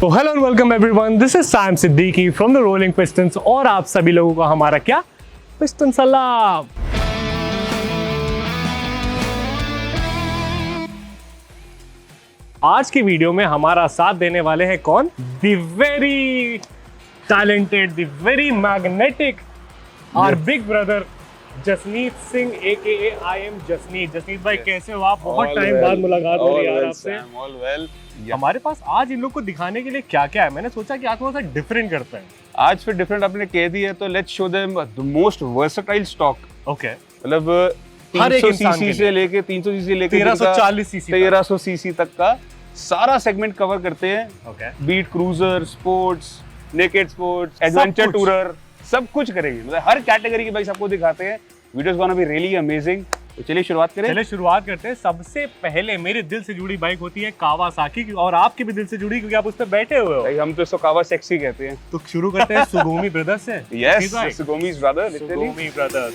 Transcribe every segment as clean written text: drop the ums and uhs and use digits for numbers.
तो hello and welcome everyone, this is Sam Siddiqui from the rolling pistons और आप सभी लोगों को हमारा क्या पिस्टन सलाम। आज की वीडियो में हमारा साथ देने वाले हैं कौन? The very talented, the very magnetic our big brother Jasneet Singh AKA I am Jasneet. Jasneet भाई कैसे हो आप? बहुत टाइम बाद मुलाकात हो रही है यार आपसे। हमारे पास आज इन लोग को दिखाने के लिए क्या क्या है, मैंने सोचा कि आज थोड़ा सा डिफरेंट करते हैं। आज फिर डिफरेंट आपने कह दी है तो let's show them the most versatile stock. Okay, मतलब हर एक 300 इंसान सीसी से लेके 300 सीसी से लेके 1340 सीसी 1300 सीसी तक का सारा सेगमेंट कवर करते हैं। Okay, beat cruiser, sports, naked sports, adventure tourer, सब कुछ करेंगे। मतलब हर कैटेगरी की बाइक्स आपको दिखाते हैं। Videos gonna be really amazing. तो चलिए शुरुआत करें। चलिए शुरुआत करते हैं। सबसे पहले मेरे दिल से जुड़ी बाइक होती है कावासाकी की, और आपके भी दिल से जुड़ी क्योंकि आप उस पर बैठे हुए हो। भाई हम तो इसको कावासाकी कहते हैं। तो शुरू करते हैं सुगोमी ब्रदर्स से। Yes, Sugomi's brother, literally। Sugomi brothers.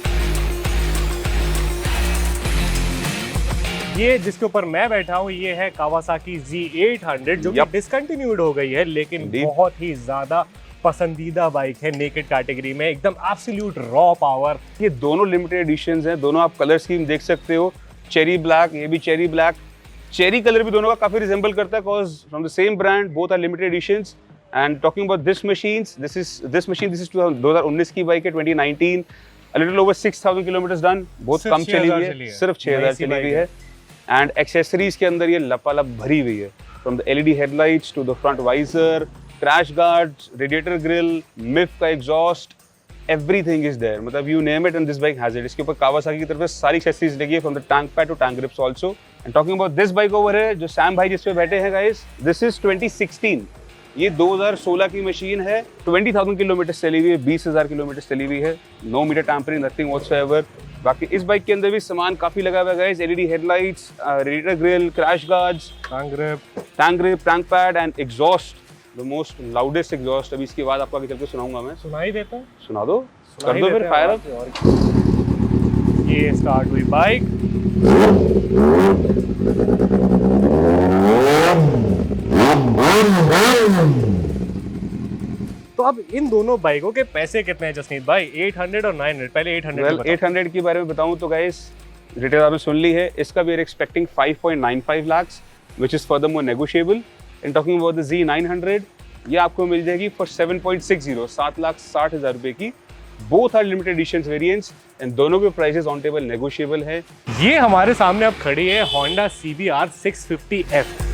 ये जिसके ऊपर मैं बैठा हूँ ये है कावासाकी Z800 जो कि डिसकंटिन्यूड हो गई है, लेकिन बहुत ही ज्यादा पसंदीदा बाइक है नेकेड कैटेगरी में। एकदम एब्सोल्यूट रॉ पावर। ये दोनों लिमिटेड एडिशंस हैं। दोनों आप कलर स्कीम देख सकते हो, चेरी ब्लैक, ये भी चेरी ब्लैक। चेरी कलर भी दोनों का काफी रिजेंबल करता है because from the same brand, both are limited editions. And talking about this machine, this is 2019 की बाइक है, 2019, a little over 6000 kilometre done. बहुत कम चली हुई है, सिर्फ 6000 चली हुई है। एंड एक्सेसरीज के अंदर ये लपालप भरी हुई है, from the LED headlights to the front visor, crash guards, radiator grill, मिफ का एग्जॉस्ट, एवरीथिंग इज देयर। मतलब you name it and this bike has it. इसके ऊपर कावासाकी की तरफ से सारी एक्सेसरीज लगी है, from the tank pad to tank grips also. And talking about this bike over है, जो सैम भाई जिस पे बैठे हैं गाइस, दिस इज 2016। ये 2016 की मशीन है। 20,000 किलोमीटर चली हुई है, 20,000 किलोमीटर चली हुई है। No meter tampering, nothing whatsoever. बाकी इस बाइक के अंदर भी सामान काफी लगा हुआ है guys. LED headlights, radiator grille, crash guards, tank grip, tank pad and exhaust, the most loudest exhaust. अभी इसके बाद आपको आगे चल के सुनाऊंगा मैं। सुनाई देता है? सुना दो, कर दो फिर फायर अप। ये स्टार्ट हुई बाइक। तो अब इन दोनों बाइकों के पैसे कितने हैं जसनीत भाई? 800 और 900। पहले 800 800 के बारे में बताऊं तो गाइस, रिटेल आपने सुन ली है। इसका we are expecting 5.95 lakhs, which is furthermore negotiable. And talking about the Z900, ये आपको मिल जाएगी for 7.60, 7,60,000 रुपए की। Both are limited editions variants and दोनों के prices on table negotiable है। ये हमारे सामने अब खड़ी है Honda CBR 650F।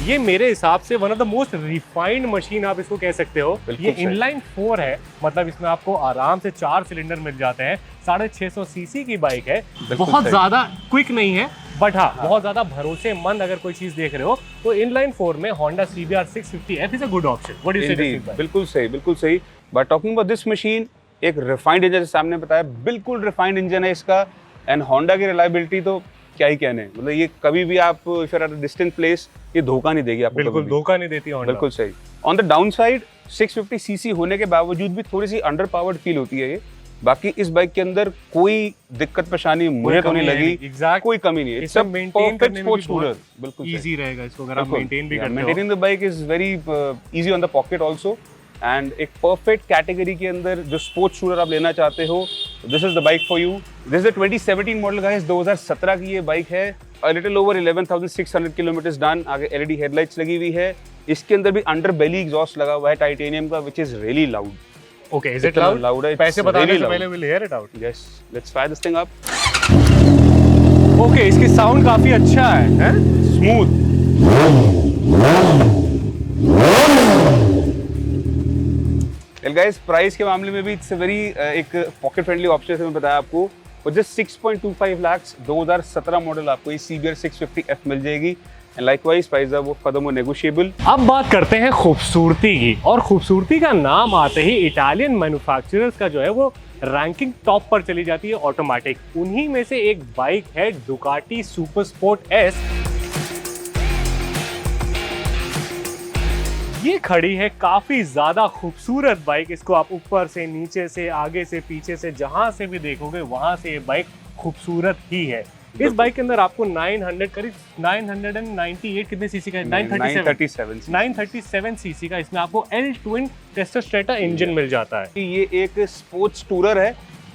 ये मेरे हिसाब से one of the most refined machine आप इसको कह सकते हो। ये इनलाइन 4 है, मतलब इसमें आपको आराम से 4 सिलेंडर मिल जाते हैं। 650 सीसी की बाइक है, बहुत ज्यादा क्विक नहीं है, बट हाँ बहुत ज्यादा भरोसेमंद। अगर कोई चीज देख रहे हो तो इनलाइन 4 में Honda CBR 650F is a good option. What do you से? बिल्कुल सही, बिल्कुल सही। But talking about this machine, एक रिफाइंड इंजन सामने बताया, बिल्कुल रिफाइंड इंजन है इसका। एंड Honda की रिलायबिलिटी तो क्या ही कहने। मतलब ये कभी भी आप if you are at a distant place, ये धोखा नहीं देगी आपको। बिल्कुल धोखा नहीं देती Honda। बिल्कुल सही। On the down side 650 CC होने के बावजूद भी थोड़ी सी अंडर पावर्ड फील होती है ये। बाकी इस बाइक के अंदर कोई दिक्कत परेशानी मुझे तो नहीं लगी, कोई कमी नहीं है। इसे मेंटेन करने में भी बिल्कुल इजी रहेगा इसको अगर आप मेंटेन भी करते हो। Maintaining the bike is very easy on the pocket also. And एक परफेक्ट कैटेगरी के अंदर जो स्पोर्ट्स शूटर आप लेना चाहते हो, this is the bike for you. This is 2017 model guys, 2017 की ये बाइक है। A little over 11,600 kilometre done. आगे LED हेडलाइट्स लगी हुई है। इसके अंदर भी अंडर बेली एग्जॉस्ट लगा हुआ है टाइटेनियम का, which is really loud. Okay, is it loud? पैसे बताने से पहले we'll hear it out. Yes, let's fire this thing up. Okay, इसकी साउंड काफी अच्छा है, स्मूथ। Well guys, प्राइस के मामले में भी इट्स वेरी एक पॉकेट फ्रेंडली ऑप्शन है। मैं बताया आपको, और जस्ट 6.25 lakhs 2017 मॉडल आपको ये CBR 650F मिल जाएगी। एंड लाइकवाइज प्राइस है वो फर्दरमोर नेगोशिएबल। अब बात करते हैं खूबसूरती की, और खूबसूरती का नाम आते ही इटालियन मैन्युफैक्चरर्स का जो है वो रैंकिंग टॉप पर चली जाती है ऑटोमेटिक। उन्हीं में से एक बाइक है डुकाटी सुपर स्पोर्ट S। ये खड़ी है काफी ज्यादा खूबसूरत बाइक। इसको आप ऊपर से, नीचे से, आगे से, पीछे से, जहां से भी देखोगे वहां से ये बाइक खूबसूरत ही है। इस बाइक के अंदर आपको 900 करीब 998 कितने सीसी का है? 937 937 सीसी का इसमें आपको L twin Testastretta engine मिल जाता है। ये एक स्पोर्ट्स टूरर है।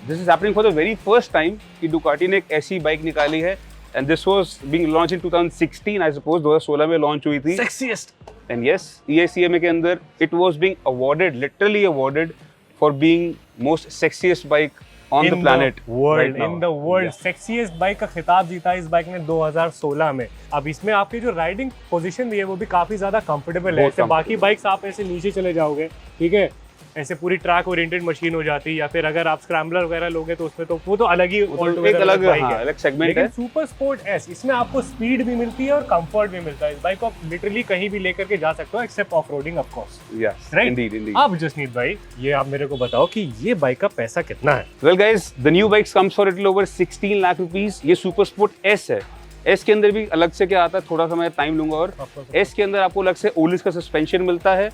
This is happening for the very first time कि डुकाटी ने एक ऐसी बाइक निकाली है and this was being launch in 2016 I suppose, 2016 में लॉन्च हुई थी। सेक्सीएस्ट एंड यस, EICMA के अंदर it was being awarded, literally awarded for being most sexiest bike on the planet world, in the world. Sexiest bike का खिताब जीता है इस बाइक ने 2016 में। अब इसमें आपकी जो राइडिंग पोजीशन भी है वो भी काफी ज्यादा कंफर्टेबल है। ऐसे बाकी बाइक्स आप ऐसे नीचे चले जाओगे, ठीक है, ऐसे पूरी ट्रैक ओरिएंटेड मशीन हो जाती है, या फिर अगर आप स्क्रैम्बलर वगैरह लोगे तो उसमें तो वो तो अलग ही एक अलग सेगमेंट है। सुपर स्पोर्ट एस इसमें आपको स्पीड भी मिलती है और कंफर्ट भी मिलता है। इस बाइक को आप लिटरली कहीं भी लेकर के जा सकते हो except off roading of course. Yes, right, Indeed. अब जसनीत भाई ये आप मेरे को बताओ कि ये बाइक का पैसा कितना है? Well guys, the new bikes comes for little over 16 lakh rupees. ये सुपर स्पोर्ट एस है। एस के अंदर भी अलग से क्या आता है, थोड़ा सा मैं टाइम लूंगा। और एस के अंदर आपको अलग से ओलिस का सस्पेंशन मिलता है,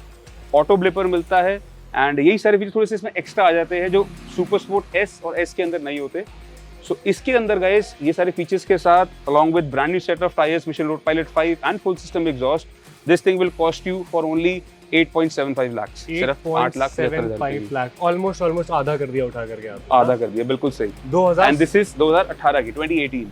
ऑटो ब्लिपर मिलता है, एंड यही सारे फीचर थोड़े से इसमें एक्स्ट्रा आ जाते हैं जो सुपर स्पोर्ट एस और एस के अंदर नहीं होते। सो इसके अंदर गाइस ये सारे फीचर्स के साथ along with brand new set of tyres, mission road pilot 5 and full system exhaust, this thing will cost you for only 8.75 lakh, सिर्फ 8,75 लाख। ऑलमोस्ट आधा कर दिया उठा करके आप। आधा कर दिया, बिल्कुल सही। 2000 एंड दिस इज 2018 की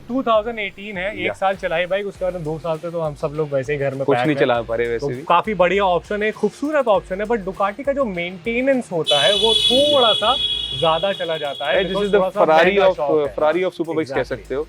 2018 है। एक साल चलाई बाइक, उसके बाद 2 साल से तो हम सब लोग वैसे ही घर में कुछ नहीं पैक चला पा रहे वैसे तो भी। काफी बढ़िया ऑप्शन है, खूबसूरत ऑप्शन है, बट डुकाटी का जो मेंटेनेंस होता है वो थोड़ा सा ज्यादा चला जाता है। This is the Ferrari of super bikes कह सकते हो।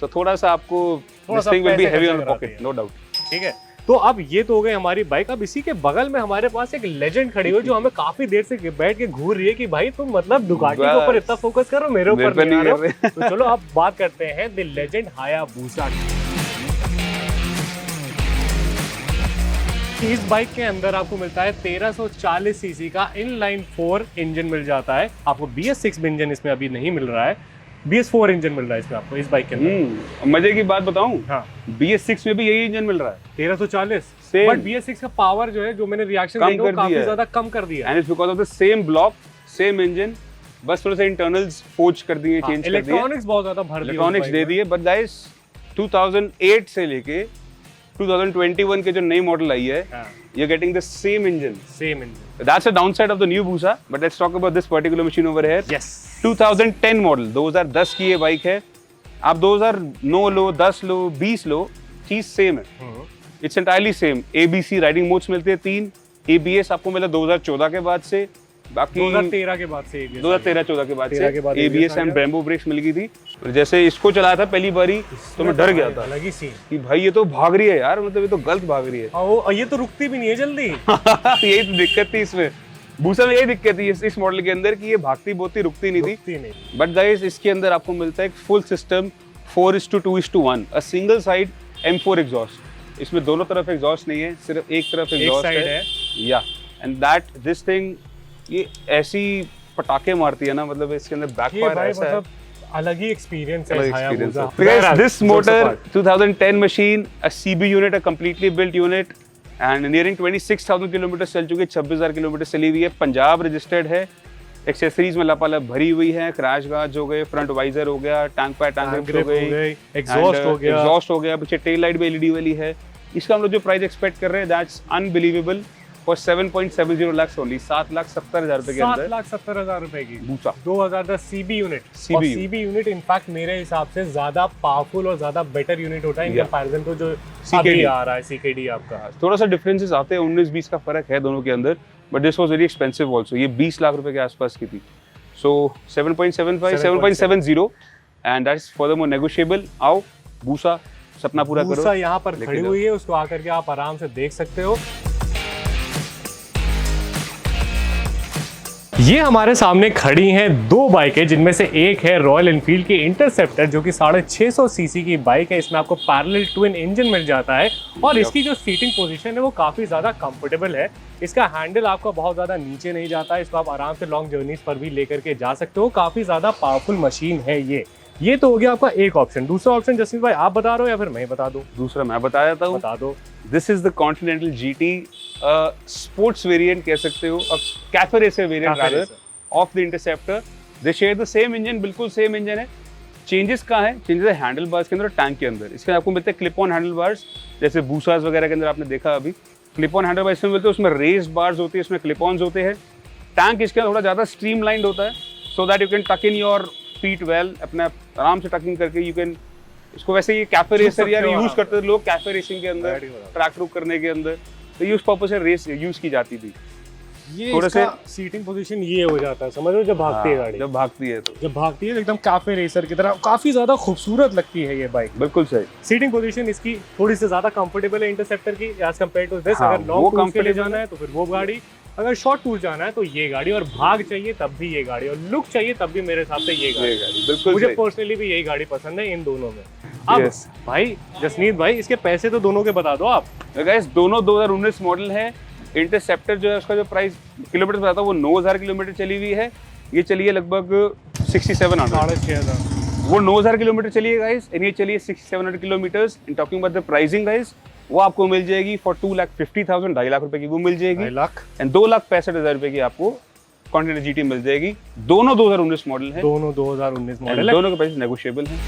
सो थोड़ा सा आपको this thing will be heavy on the pocket, no doubt. ठीक है, तो अब ये तो हो गई हमारी बाइक। अब इसी के बगल में हमारे पास एक लेजेंड खड़ी हुई जो हमें काफी देर से बैठ के घूर रही है कि भाई तुम मतलब डुकाटी के ऊपर इतना फोकस करो, मेरे ऊपर नहीं आ रहे हो। तो चलो अब बात करते हैं द लेजेंड हायाबुसा की। इस बाइक के अंदर आपको मिलता है 1340 सीसी का इनलाइन 4 इंजन मिल जाता है। आपको BS6 इंजन इसमें अभी नहीं मिल रहा है, BS4 इंजन मिल रहा है इसमें आपको इस बाइक के अंदर। मजे की बात बताऊं, हाँ, BS6 में भी यही इंजन मिल रहा है 1340, Same. बट BS6 का पावर जो है, जो मैंने रिएक्शन कम देखा वो कर काफी दिया है। ज्यादा कम कर दिया है। And it's because of the same block, same engine, बस थोड़े से इंटरनल्स फोर्ज कर दिए, चेंज कर दिए, इलेक्ट्रॉनिक्स बहुत ज्यादा भर दिए, इलेक्ट्रॉनिक्स दे दिए। बट गाइस 2008 से लेके 2021 के जो नई मॉडल आई है, you are getting the same engine. That's a downside of the new Busa, but let's talk about this particular machine over here. Yes. 2010 model, 2010 की ये बाइक है। आप 2009 लो, 10 लो, 20 लो, चीज सेम है। It's entirely same. ABC riding modes मिलते हैं 3, ABS आपको मिला 2014 के बाद से, बाकी 2013 के बाद से 2013-14 के बाद से बाद ABS एंड ब्रेम्बो ब्रेक्स मिल गई थी। और जैसे इसको चलाया था पहली बारी तो मैं डर गया था अलग ही सीन कि भाई ये तो भाग रही है यार, मतलब ये तो गलत भाग रही है। और ये तो रुकती भी नहीं है जल्दी। यही तो दिक्कत थी इसमें, बूसा में यही दिक्कत थी इस मॉडल के अंदर कि ये भागती बहुत ही रुकती नहीं थी। बट गाइस इसके अंदर आपको मिलता है एक full system 4:2:1, a single side M4 exhaust. इसमें दोनों तरफ एग्जॉस्ट नहीं है, सिर्फ एक तरफ एग्जॉस्ट है। या एंड दैट दिस थिंग ये ऐसी पटाखे मारती है ना, मतलब इसके अंदर बैकफायर ऐसा है, अलग ही एक्सपीरियंस है Hayabusa. Because this motor 2010 machine, a CB unit, a completely built unit, and nearing 26,000 kilometre चल चुकी है, 26,000 किलोमीटर चली हुई है, पंजाब रजिस्टर्ड है। एक्सेसरीज में लापालाप भरी हुई है, क्रैश गार्ड्स हो गए, फ्रंट वाइजर हो गया, टैंक पैड टैंक हो गई, एग्जॉस्ट हो गया, पीछे टेल लाइट भी LED वाली है। इसका हम लोग जो प्राइस एक्सपेक्ट कर रहे हैं, that's unbelievable, for 7.70 lakh only, 7,70,000 रुपए के अंदर, 7,70,000 रुपए की बूसा 2010 CB unit. CB unit in fact मेरे हिसाब से ज्यादा पावरफुल और ज्यादा बेटर यूनिट होता है इन कंपैरिजन टू जो CKD आ रहा है। CKD आपका थोड़ा सा डिफरेंसेस आते हैं, 19-20 का फर्क है दोनों के अंदर, but this was very expensive also. ये 20 लाख रुपए के आसपास की थी। सो 7.75 7.70 एंड दैट्स फर्दरमोर नेगोशिएबल। आओ बूसा सपना पूरा करो। बूसा यहाँ पर खड़ी हुई है, उसको आकर के आप आराम से देख सकते हो। ये हमारे सामने खड़ी हैं 2 बाइकें, जिनमें से एक है रॉयल एनफील्ड की इंटरसेप्टर जो कि 650 सीसी की बाइक है। इसमें आपको पैरेलल ट्विन इंजन मिल जाता है और इसकी जो सीटिंग पोजीशन है वो काफ़ी ज़्यादा कंफर्टेबल है। इसका हैंडल आपका बहुत ज़्यादा नीचे नहीं जाता है, इसको आप आराम से लॉन्ग जर्नीज पर भी लेकर के जा सकते हो। काफ़ी ज़्यादा पावरफुल मशीन है ये तो हो गया आपका एक ऑप्शन। दूसरा ऑप्शन जसमीत भाई आप बता रहे हो या फिर मैं बता दूं? दूसरा मैं बता देता हूँ, बता दो। This is the continental GT, sports variant कह सकते हो, cafe racer variant rather of the interceptor. They share the same engine, बिल्कुल सेम इंजन है, चेंजेस कहाँ है? चेंजेस है हैंडल बार्स के अंदर और टैंक के अंदर। इसके आपको मिलते हैं क्लिप ऑन हैंडल बार्स, जैसे बूसास वगैरह के अंदर आपने देखा अभी क्लिप ऑन हैंडल बार्स मिलते हैं, उसमें रेस्ड बार्स होती है, इसमें क्लिप ऑन्स होते हैं। टैंक इसके अंदर थोड़ा ज़्यादा स्ट्रीमलाइंड होता है, सो दैट यू कैन टक इन योर फीट वेल, अपने आराम से टकिंग करके यू कैन इसको। वैसे ये कैफे रेसर यार यूज करते थे लोग कैफे रेसिंग के अंदर, ट्रैक रूक करने के अंदर, तो ये उस पर्पस से रेस यूज की जाती थी। ये थोड़ा सा सीटिंग पोजीशन ये हो जाता है, समझ लो, जब भागती है गाड़ी, जब भागती है तो जब भागती है एकदम कैफे रेसर की तरह काफी ज्यादा खूबसूरत लगती है ये बाइक। बिल्कुल सही। सीटिंग पोजीशन इसकी थोड़ी सी ज्यादा कंफर्टेबल है इंटरसेप्टर की एज कंपेयर टू दिस। हाँ, अगर लॉन्ग टूर के लिए comfortable जाना है तो फिर वो गाड़ी, अगर शॉर्ट टूर जाना है तो ये गाड़ी, और भाग चाहिए तब भी ये गाड़ी, और लुक चाहिए तब भी मेरे हिसाब से ये गाड़ी। बिल्कुल मुझे सही। पर्सनली भी यही गाड़ी पसंद है इन दोनों में। अब भाई जसनीत भाई, इसके पैसे तो दोनों के बता दो आप। गाइस दोनों 2019 मॉडल है। इंटरसेप्टर जो है उसका जो प्राइस किलोमीटर बताता हूँ वो 9000 किलोमीटर चली हुई है, ये चली है लगभग 6700। 6500 वो 9000 किलोमीटर चली है गाइस, और ये चली है 6700 kilometres. In talking about the pricing guys, वो आपको मिल जाएगी फॉर 2,50,000, 2.5 लाख रुपए की वो मिल जाएगी, 2.5 लाख एंड 2,65,000 रुपए की आपको कॉन्टिनेंटल जीटी मिल जाएगी। दोनों 2019 मॉडल है, दोनों 2019 and मॉडल है। दोनों के प्राइस नेगोशिएबल हैं।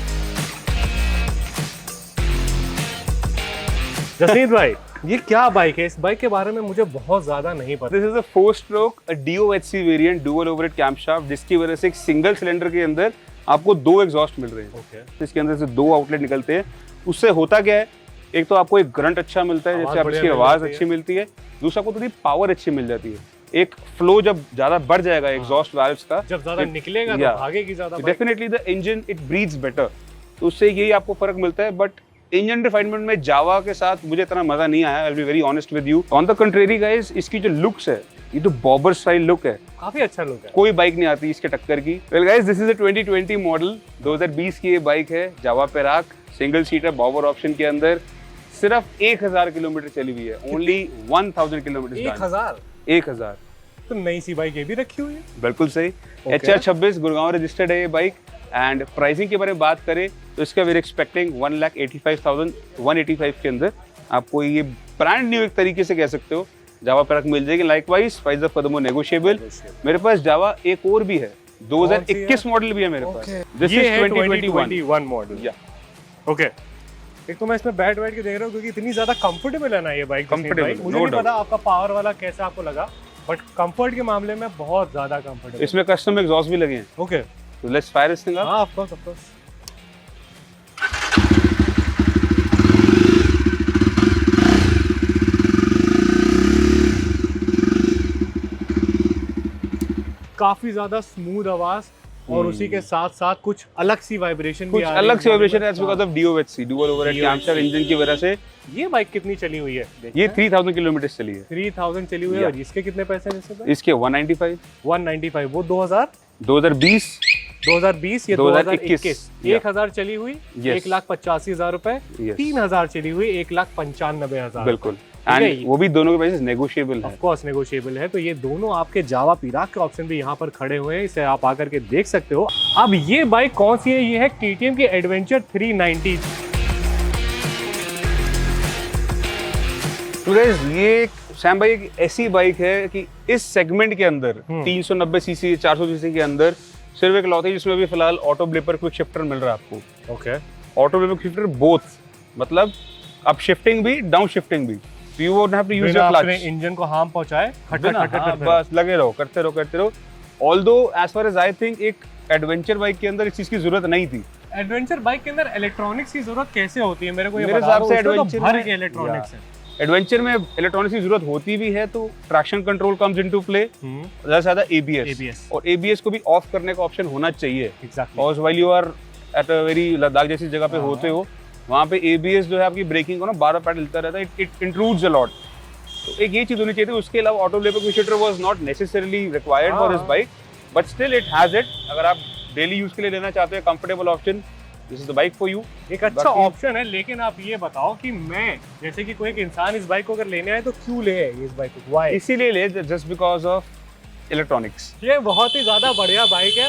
जसनीत भाई, ये क्या बाइक है? इस बाइक के बारे में मुझे बहुत ज्यादा नहीं पता। This is a 4-stroke DOHC variant, dual overhead camshaft, जिसकी वजह से एक सिंगल सिलेंडर के अंदर आपको 2 एग्जॉस्ट मिल रहे हैं। ओके, इसके अंदर से 2 आउटलेट निकलते हैं। उससे होता क्या है, एक तो आपको एक ग्रंट अच्छा मिलता है, जैसे आपकी आवाज अच्छी मिलती है, दूसरा आपको थोड़ी पावर अच्छी मिल जाती है। एक फ्लो जब ज्यादा बढ़ जाएगा एग्जॉस्ट वाल्व्स का, जब ज्यादा निकलेगा तो भागेगी ज्यादा, definitely the engine it breathes better, तो उससे यही आपको फर्क मिलता है। बट इंजन रिफाइनमेंट में जावा के साथ मुझे इतना मजा नहीं आया, I will be very honest with you. On the contrary guys, इसकी जो लुक्स है, ये तो बॉबर स्टाइल लुक है, काफी अच्छा लुक है, कोई बाइक नहीं आती इसके टक्कर की। Well guys, this is a 2020 model, 2020 की ये बाइक है, Jawa Perak, single seater bobber option के अंदर, सिर्फ 1000 किलोमीटर चली हुई है, ओनली 1000 किलोमीटर। 1000 तो नई सी बाइक ये भी रखी हुई है। बिल्कुल सही। HR26 गुड़गांव रजिस्टर्ड है ये बाइक। एंड प्राइसिंग के बारे में बात करें तो इसका वी आर एक्सपेक्टिंग 1,85,185 के अंदर आपको ये ब्रांड न्यू एक तरीके से कह सकते हो जावा पेराक मिल जाएगी। Likewise price of furthermore negotiable. मेरे पास जावा एक और भी है, 2021 मॉडल भी है मेरे पास। This is 2021 model. या ओके, एक तो मैं इसमें बैठ के देख रहा हूँ क्योंकि इतनी ज्यादा कंफर्टेबल है ना ये बाइक। कंफर्टेबल, मुझे नहीं पता आपका पावर वाला कैसा आपको लगा, बट कंफर्ट के मामले में बहुत ज्यादा कंफर्टेबल। इसमें कस्टम एग्जॉस्ट भी लगे हैं। ओके, तो let's fire this thing up. हां, ऑफ कोर्स। काफी ज्यादा स्मूथ आवाज, और उसी के साथ साथ कुछ अलग सी वाइब्रेशन भी आ रही है। अलग सी वाइब्रेशन है because of DOHC, dual overhead camshaft engine की वजह से। ये बाइक कितनी चली हुई है? ये 3000 किलोमीटर चली है। 3000 चली हुई है। और इसके कितने पैसे हैं इससे? इसके 195। वो 2020, 2020 ये 2021 1000 चली हुई, 1,85,000 रुपए। 3000 चली हुई, 1,95,000। बिल्कुल, एंड वो भी दोनों के प्राइस नेगोशिएबल है। ऑफ कोर्स नेगोशिएबल है। तो ये दोनों आपके जावा पेराक के ऑप्शन भी यहाँ पर खड़े हुए हैं, इसे आप आकर के देख सकते हो। अब ये बाइक कौन सी है? ये है KTM की एडवेंचर 390। तो गाइस, ये सैम भाई एक ऐसी बाइक है कि इस सेगमेंट के अंदर 390 सीसी 400 सीसी के अंदर सिर्फ एक लौती जिसमें अभी फिलहाल ऑटो ब्लेपर क्विक शिफ्टर मिल रहा है आपको। Okay, auto blipper shifter both, मतलब अप शिफ्टिंग भी डाउन शिफ्टिंग भी, तो you won't have to use your clutch. Engine को हार्म पहुंचाए, बस लगे रहो, करते रहो। Although as far as I think एक एडवेंचर बाइक के अंदर इस चीज की जरूरत नहीं थी। एडवेंचर बाइक के अंदर इलेक्ट्रॉनिक्स की जरूरत कैसे होती है? मेरे को ये मेरे हिसाब से एडवेंचर भर के इलेक्ट्रॉनिक्स है। एडवेंचर में इलेक्ट्रॉनिक्स की जरूरत होती भी है तो traction control comes into play, ज्यादा से ज्यादा ABS, और ABS को भी ऑफ करने का ऑप्शन होना चाहिए। एग्जैक्टली, और while you are at a very Ladakh जैसी जगह पे होते हो, वहाँ पे ABS जो है आपकी ब्रेकिंग को ना 12 पैड हिलता रहता है, इट इंट्रूड्स अ लॉट। तो एक ये चीज होनी चाहिए थी। उसके अलावा auto blipper quick shifter was not necessarily required for this bike, but still it has it. अगर आप डेली यूज के लिए लेना चाहते हैं comfortable option, this is the bike for you. एक अच्छा ऑप्शन है। लेकिन आप ये बताओ कि मैं जैसे कि कोई एक इंसान इस बाइक को अगर लेने आए तो क्यों ले इस बाइक को? व्हाई? इसीलिए ले, जस्ट बिकॉज ऑफ इलेक्ट्रॉनिक्स। ये बहुत ही ज्यादा बढ़िया बाइक है।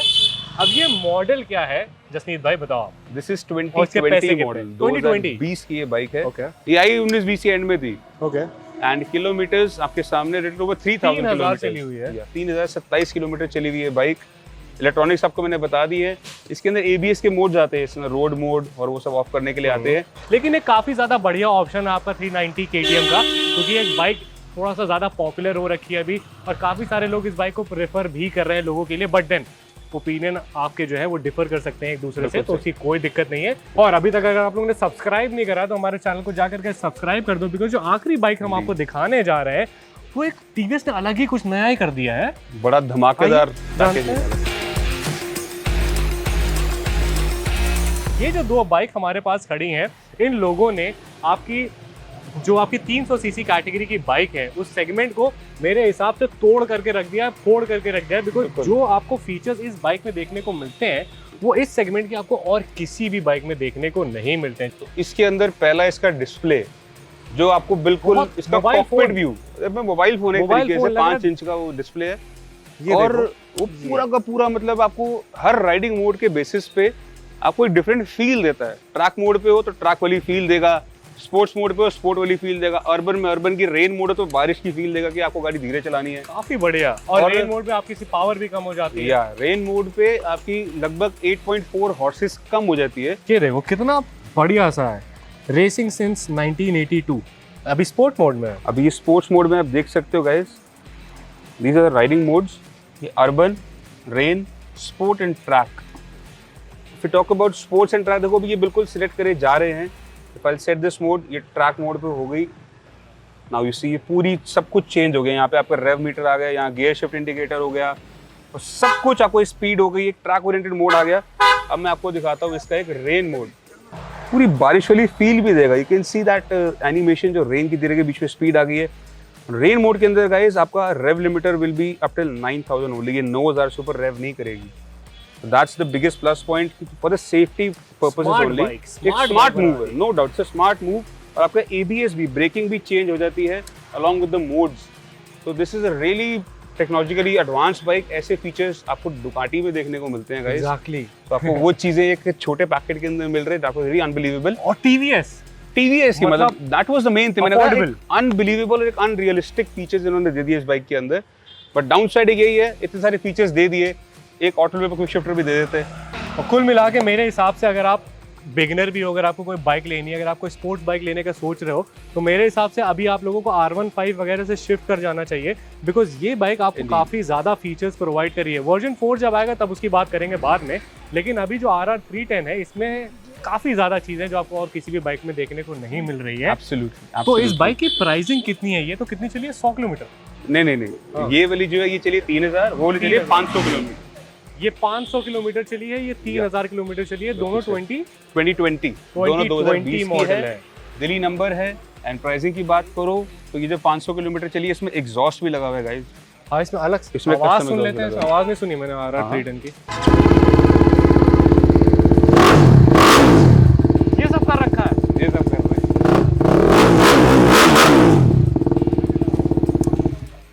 अब ये मॉडल क्या है जसनीत भाई, बताओ आप। दिस इज 2020 मॉडल, 2020 की ये बाइक है। ओके, ये आई 19-20 के एंड में थी। ओके, एंड किलोमीटर्स आपके सामने रेटेड ओवर 3000 चली हुई है। 3027 किलोमीटर चली हुई है बाइक। इलेक्ट्रॉनिक्स आपको मैंने बता दी है। इसके अंदर ABS के मोड्स आते हैं, इसमें रोड मोड और वो सब ऑफ करने के लिए आते हैं। लेकिन एक काफ़ी ज़्यादा बढ़िया ऑप्शन है आपका 390 KTM का, क्योंकि एक बाइक थोड़ा सा ज़्यादा पॉपुलर हो रखी है अभी, और काफ़ी सारे लोग इस बाइक को प्रेफर भी कर रहे हैं लोगों के लिए। बट देन ओपिनियन आपके जो है वो डिफर कर सकते हैं एक दूसरे से, तो उसकी कोई दिक्कत नहीं है। और अभी तक अगर आप लोगों ने सब्सक्राइब नहीं करा तो हमारे चैनल को जाकर के सब्सक्राइब कर दो, बिकॉज जो आखिरी बाइक हम आपको दिखाने जा रहे हैं वो एक TVS ने अलग ही कुछ नया ही कर दिया है। बड़ा धमाकेदार पैकेज है। ये जो दो बाइक हमारे पास खड़ी हैं, इन लोगों ने आपकी 300 सीसी कैटेगरी की बाइक है उस सेगमेंट को मेरे हिसाब से तोड़ करके रख दिया है, फोड़ करके रख दिया है। बिकॉज जो आपको फीचर्स इस बाइक में देखने को मिलते हैं वो इस सेगमेंट के आपको और किसी भी बाइक में देखने को नहीं मिलते हैं। तो इसके अंदर पहला इसका डिस्प्ले जो आपको बिल्कुल इसका कॉकपिट व्यू, मोबाइल फोन एक तरीके से 5 इंच का वो डिस्प्ले है। और वो पूरा का पूरा मतलब आपको हर राइडिंग मोड के बेसिस पे आपको एक डिफरेंट फील देता है। ट्रैक मोड पे हो तो ट्रैक वाली फील देगा, स्पोर्ट्स मोड पे हो स्पोर्ट वाली फील देगा, अर्बन में अर्बन की, रेन मोड है तो बारिश की फील देगा कि आपको गाड़ी धीरे चलानी है। काफी बढ़िया। और रेन मोड पे आपकी पावर भी कम हो जाती है। या रेन मोड पे आपकी लगभग 8.4 हॉर्सेस कम हो जाती है। ये देखो कितना बढ़िया सा है, रेसिंग सिंस 1982। अभी स्पोर्ट मोड में है। अभी ये स्पोर्ट्स मोड में आप देख सकते हो guys, these are riding modes, ये urban, rain, sport and track. फिर talk about sports and track, देखो अभी ये बिल्कुल सिलेक्ट करे जा रहे हैं। If I'll set this mode, ये ट्रैक मोड पे हो गई। Now you see ये पूरी सब कुछ चेंज हो गया। यहाँ पे आपका रेव मीटर आ गया, यहाँ गियर शिफ्ट इंडिकेटर हो गया और सब कुछ आपको स्पीड हो गई, एक ट्रैक ओरिएंटेड मोड आ गया। अब मैं आपको दिखाता हूँ इसका एक रेन मोड, पूरी बारिश वाली फील भी देगा। You can see that animation, जो रेन की धीरे के बीच में स्पीड आ गई है। रेन मोड के अंदर गाइस आपका rev limiter will be up till 9000 only, ये 9000 से ऊपर रेव नहीं करेगी। That's the biggest plus point for the safety purposes only. It's smart move, no doubt. It's a smart move. और आपका ABS भी, ब्रेकिंग भी चेंज हो जाती है along with the modes. So this is a really technologically advanced bike. ऐसे features आपको Ducati में देखने को मिलते हैं guys. Exactly. तो आपको वो चीजें एक छोटे पैकेट के अंदर मिल रहे हैं, that was really unbelievable. और TVS की मतलब that was the main thing. मैंने कहा unbelievable और एक unrealistic features इन्होंने दे दिए इस बाइक के अंदर. But downside यही है, इतने सारे फीचर्स दे दिए, एक ऑटो पे क्विक शिफ्टर भी दे देते हैं। और कुल मिला के मेरे हिसाब से अगर आप बिगिनर भी हो, अगर आपको कोई बाइक लेनी है, अगर आप कोई स्पोर्ट्स बाइक लेने का सोच रहे हो, तो मेरे हिसाब से अभी आप लोगों को R15 वगैरह से शिफ्ट कर जाना चाहिए। बिकॉज ये बाइक आपको काफ़ी ज़्यादा फीचर्स प्रोवाइड कर रही है। वर्जन 4 जब आएगा तब उसकी बात करेंगे बाद में, लेकिन अभी जो RR310 है इसमें काफ़ी ज़्यादा चीज़ें जो आपको और किसी भी बाइक में देखने को नहीं मिल रही है। Absolutely. तो इस बाइक की प्राइसिंग कितनी है? ये तो कितनी चली है? 100 किलोमीटर? नहीं, ये वाली जो है ये चलिए 3000, वो वाली चलिए 500 किलोमीटर। ये 500 किलोमीटर चली है, ये 3000 किलोमीटर चली है। दोनों 2020 दोनों 2020 मॉडल है, दिल्ली नंबर है। एंड प्राइसिंग की बात करो तो ये जो 500 किलोमीटर चली है इसमें एग्जॉस्ट भी लगा हुआ है गाइस। हाँ, इसमें अलग इसमें आवाज सुन लेते हैं। आवाज नहीं सुनी मैंने RR310 की। ये सब कर रखा है, ये सब कर रहे हैं।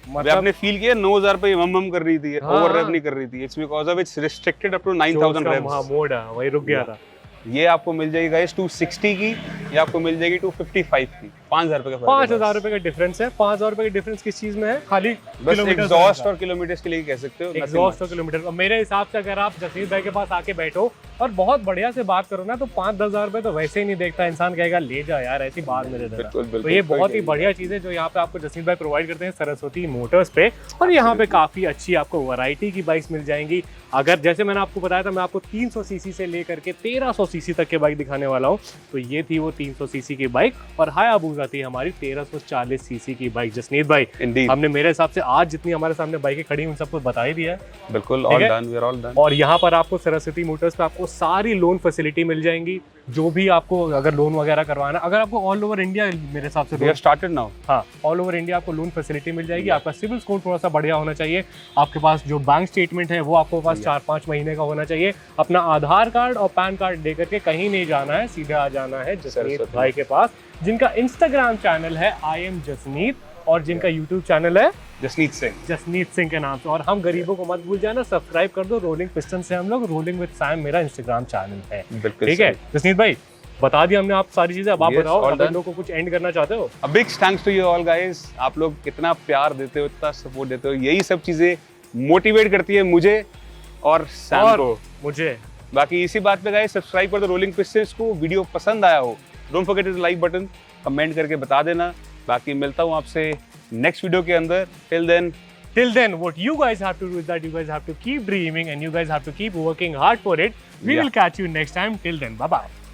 मतलब आपने फील किया 9000 पे हम कर रही थी, ओवर रेव नहीं कर रही थी। It's because of its restricted up to 9000 revs. हां, मोड है वही रुक गया था। ये आपको मिल जाएगी गाइस 260 की, ये आपको मिल जाएगी 255 की। 5000 रुपए का फर्क है। 5000 रुपए का डिफरेंस है। 5000 रुपए का डिफरेंस किस चीज में है? खाली बस एग्जॉस्ट और किलोमीटर्स के लिए कह सकते हो। एग्जॉस्ट और किलोमीटर। मेरे हिसाब से अगर आप जसीर भाई के पास आके बैठो और बहुत बढ़िया से बात करो ना, तो 5-10 हजार रुपए तो वैसे ही नहीं देखता इंसान, कहेगा ले जा यार, ऐसी बात में दे देना। तो ये बहुत ही बढ़िया चीज है जो यहाँ पे आपको जसीर भाई प्रोवाइड करते हैं सरस्वती मोटर्स पे। और यहाँ पे काफी अच्छी आपको वैरायटी की बाइक्स मिल जाएंगी। अगर जैसे मैंने आपको बताया था, मैं आपको 300 सीसी से लेकर के 1300 सीसी तक के बाइक दिखाने वाला हूँ। तो ये थी वो 300 सीसी की बाइक, और हायाबुसा थी हमारी 1340 सीसी की बाइक। जसनीत भाई, हमने मेरे हिसाब से आज जितनी हमारे सामने बाइकें खड़ी उन सबको बता ही दिया है। बिल्कुल, all done, we are all done. और यहाँ पर आपको सरस्वती मोटर्स पे आपको सारी लोन फैसिलिटी मिल जाएंगी। जो भी आपको अगर लोन वगैरह करवाना, अगर आपको ऑल ओवर इंडिया मेरे हिसाब से वी आर स्टार्टेड नाउ। हाँ, ऑल ओवर इंडिया आपको लोन फैसिलिटी मिल जाएगी। आपका सिविल स्कोर थोड़ा सा बढ़िया होना चाहिए। आपके पास जो बैंक स्टेटमेंट है वो आपको पास 4-5 महीने का होना चाहिए। अपना आधार कार्ड और पैन कार्ड लेकर के कहीं नहीं जाना है, सीधे आ जाना है जसनीत भाई के पास, जिनका इंस्टाग्राम चैनल है I am जसनीत, और जिनका यूट्यूब चैनल है जसनीत सिंह के नाम से। और हम गरीबों को मत भूल जाना, सब्सक्राइब कर दो। रोलिंग पिस्टन से हम लोग, रोलिंग विद सैम मेरा इंस्टाग्राम चैनल है। ठीक है जसनीत भाई, बता दिया हमने आप सारी चीजें। अब आप बताओ, अगर लोगों को कुछ एंड करना चाहते हो। A big thanks to you all guys. आप लोग कितना प्यार देते हो, इतना सपोर्ट देते हो, यही सब चीजें मोटिवेट करती है मुझे और सैम और को। मुझे बाकी इसी बात पे गाइस, सब्सक्राइब कर दो रोलिंग पिस्टन्स को। वीडियो पसंद आया हो, don't forget to like button, comment करके बता देना। बाकी मिलता हूँ आपसे नेक्स्ट वीडियो के अंदर। till then what you guys have to do is that you guys have to keep dreaming and you guys have to keep working hard for it. We Yeah. will catch you next time. Till then, bye bye.